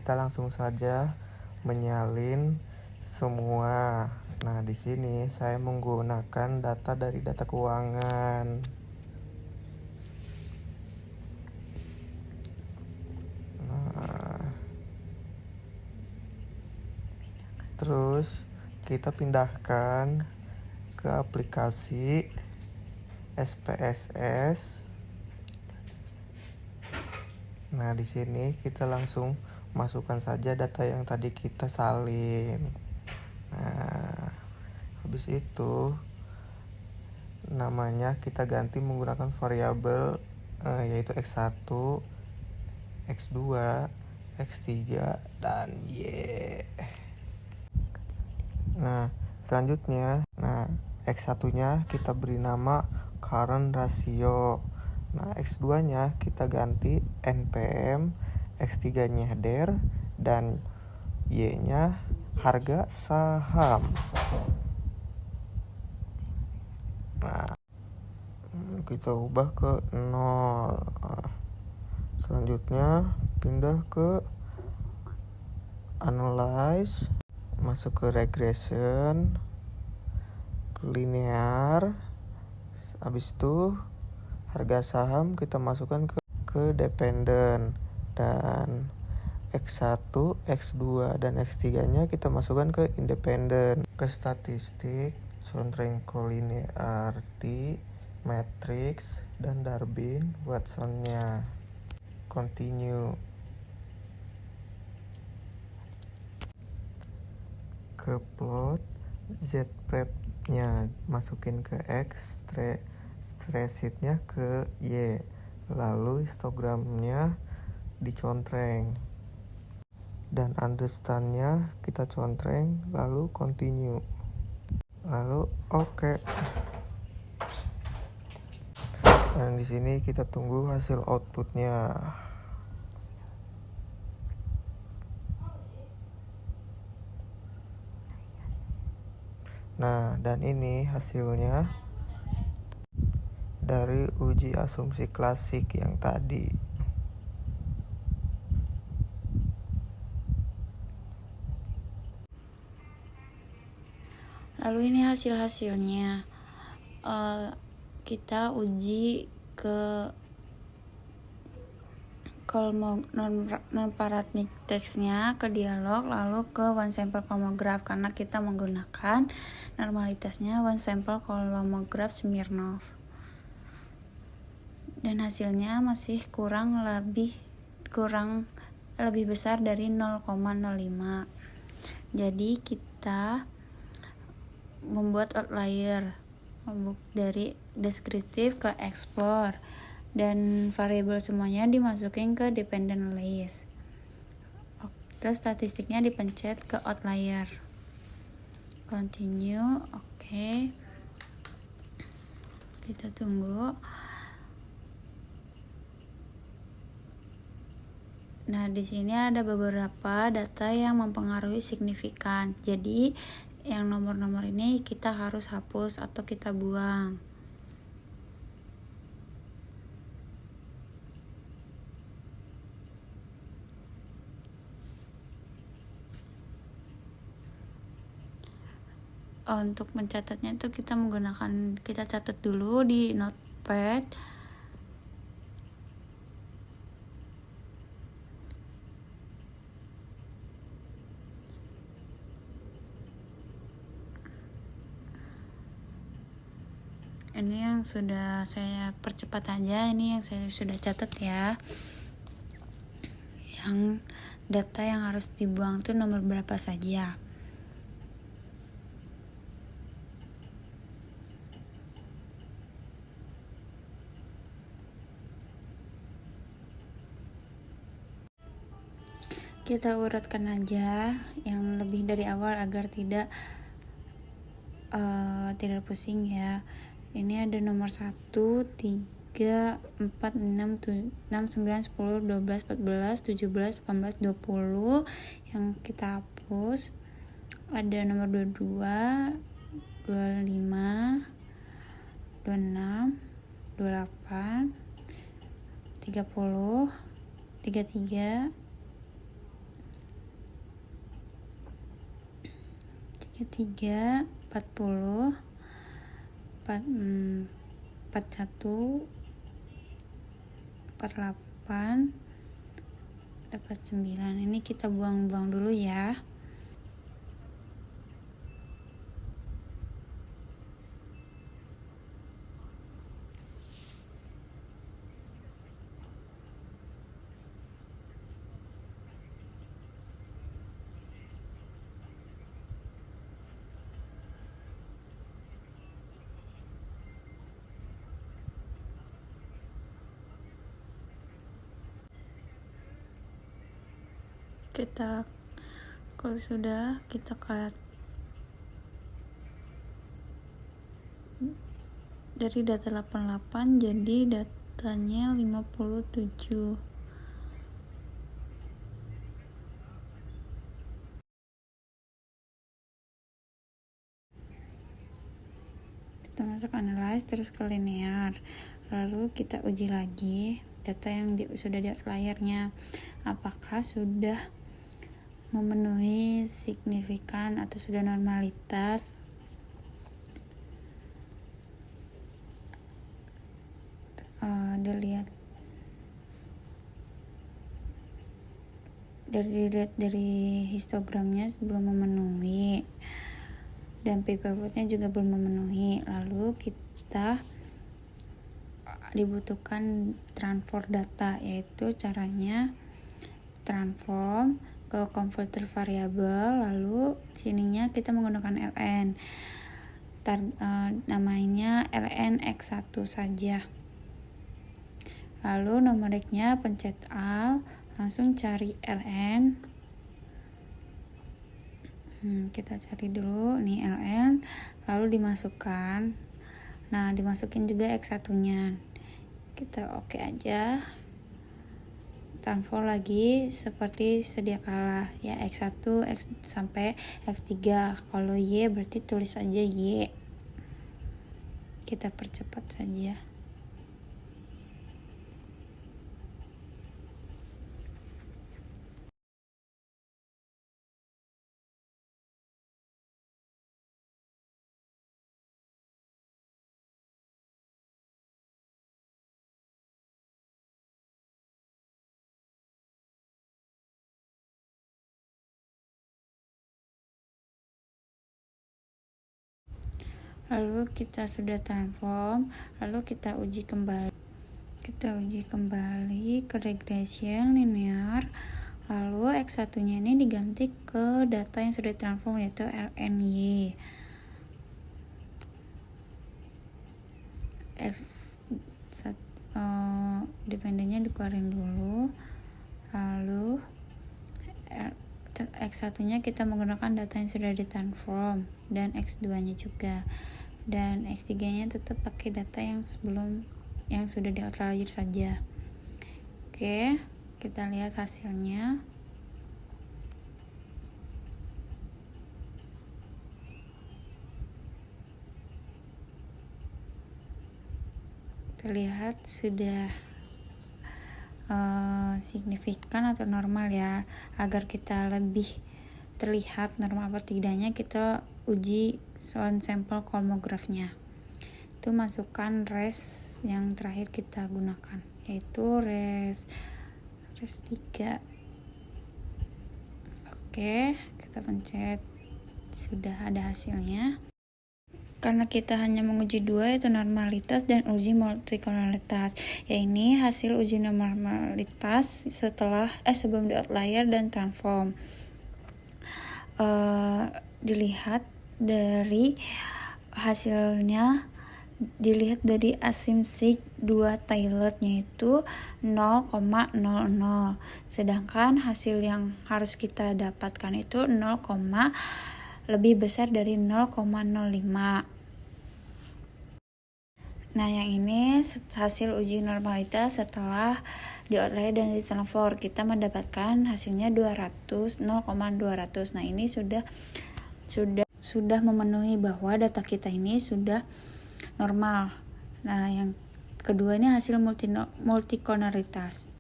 kita langsung saja menyalin semua. Nah, di sini saya menggunakan data dari data keuangan. Terus kita pindahkan ke aplikasi SPSS. Nah, di sini kita langsung masukkan saja data yang tadi kita salin. Nah, habis itu namanya kita ganti menggunakan variabel yaitu X1, X2, X3, dan Y. Nah, selanjutnya, X1-nya kita beri nama current ratio. Nah, X2-nya kita ganti NPM, X3-nya DER, dan Y-nya harga saham. Nah, kita ubah ke 0. Selanjutnya pindah ke analyze, masuk ke regression, linear. Habis itu harga saham kita masukkan ke dependent, dan X1, X2, dan X3-nya kita masukkan ke independent. Ke statistik, constraint collinearity, matrix, dan Darwin Watson-nya. Continue. Ke plot, Z-prep-nya masukin ke X, stresitnya ke Y, lalu histogramnya dicontreng, dan understand-nya kita contreng, lalu continue, lalu oke. Dan di sini kita tunggu hasil outputnya. Nah, dan ini hasilnya dari uji asumsi klasik yang tadi. Lalu ini hasil-hasilnya. Kita uji ke non-parametric text-nya, ke dialog, lalu ke one sample kolomograph karena kita menggunakan normalitasnya one sample kolomograph Smirnov. Dan hasilnya masih lebih besar dari 0,05. Jadi kita membuat outlier dari deskriptif ke explore, dan variabel semuanya dimasukin ke dependent list. Terus statistiknya dipencet ke outlier. Continue. Oke. Kita tunggu. Nah, di sini ada beberapa data yang mempengaruhi signifikan. Jadi yang nomor-nomor ini kita harus hapus atau kita buang. Untuk mencatatnya itu kita catat dulu di notepad. Ini yang sudah saya percepat aja, ini yang saya sudah catat ya. Yang data yang harus dibuang tuh nomor berapa saja. Kita urutkan aja yang lebih dari awal agar tidak pusing ya. Ini ada nomor 1, 3, 4, 6, 9, 10, 12, 14, 17, 18, 20 yang kita hapus. Ada nomor 22, 25, 26, 28, 30, 33, 33, 40, 41, 48, 49. Ini kita buang-buang dulu ya. Kalau sudah kita cut dari data 88 jadi datanya 57. Kita masuk analyze terus ke linear, lalu kita uji lagi data yang sudah di outlier-nya apakah sudah memenuhi signifikan atau sudah normalitas. Dilihat dari histogramnya belum memenuhi dan paper plotnya juga belum memenuhi. Lalu kita dibutuhkan transform data, yaitu caranya transform ke converter variabel, lalu sininya kita menggunakan ln. Namanya ln x1 saja. Lalu numeriknya pencet Alt, langsung cari ln. Kita cari dulu nih ln, lalu dimasukkan. Nah, dimasukin juga x1-nya. Kita oke aja. Transform lagi seperti sedia kala ya, x1 x sampai x3. Kalau y berarti tulis aja y. Kita percepat saja. Lalu kita sudah transform, lalu kita uji kembali. Ke regression linear. Lalu x1-nya ini diganti ke data yang sudah transform, yaitu lny. Dependennya dikeluarin dulu. Lalu x1-nya kita menggunakan data yang sudah ditransform dan x2-nya juga. Dan x3-nya tetap pakai data yang sudah di outlier saja. Oke, kita lihat hasilnya. Terlihat sudah signifikan atau normal ya. Agar kita lebih terlihat normal apa tidaknya, kita uji sound sample kolmografnya. Itu masukkan res yang terakhir kita gunakan, yaitu res 3. Oke, kita pencet. Sudah ada hasilnya. Karena kita hanya menguji dua, yaitu normalitas dan uji multikolonialitas. Ya, ini hasil uji normalitas sebelum di outlier dan transform. Dilihat dari hasilnya, dilihat dari asymmetric 2 Taylor, yaitu 0,00. Sedangkan hasil yang harus kita dapatkan itu 0, lebih besar dari 0,05. Nah, yang ini hasil uji normalitas setelah di outlier dan di transform. Kita mendapatkan hasilnya 200, 0,200. Nah, ini sudah memenuhi bahwa data kita ini sudah normal. Nah, yang kedua ini hasil multikolonialitas.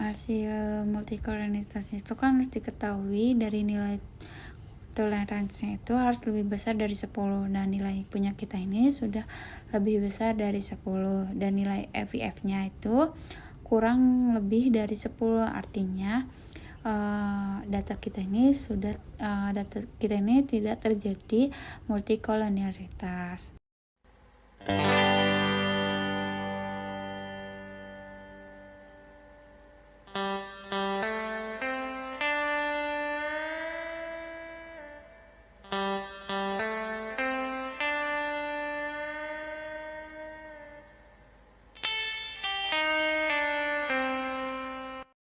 Hasil multikolonialitas itu kan harus diketahui dari nilai toleransinya itu harus lebih besar dari 10, dan nilai punya kita ini sudah lebih besar dari 10, dan nilai FIF-nya itu kurang lebih dari 10. Artinya data kita ini tidak terjadi multikolonialitas.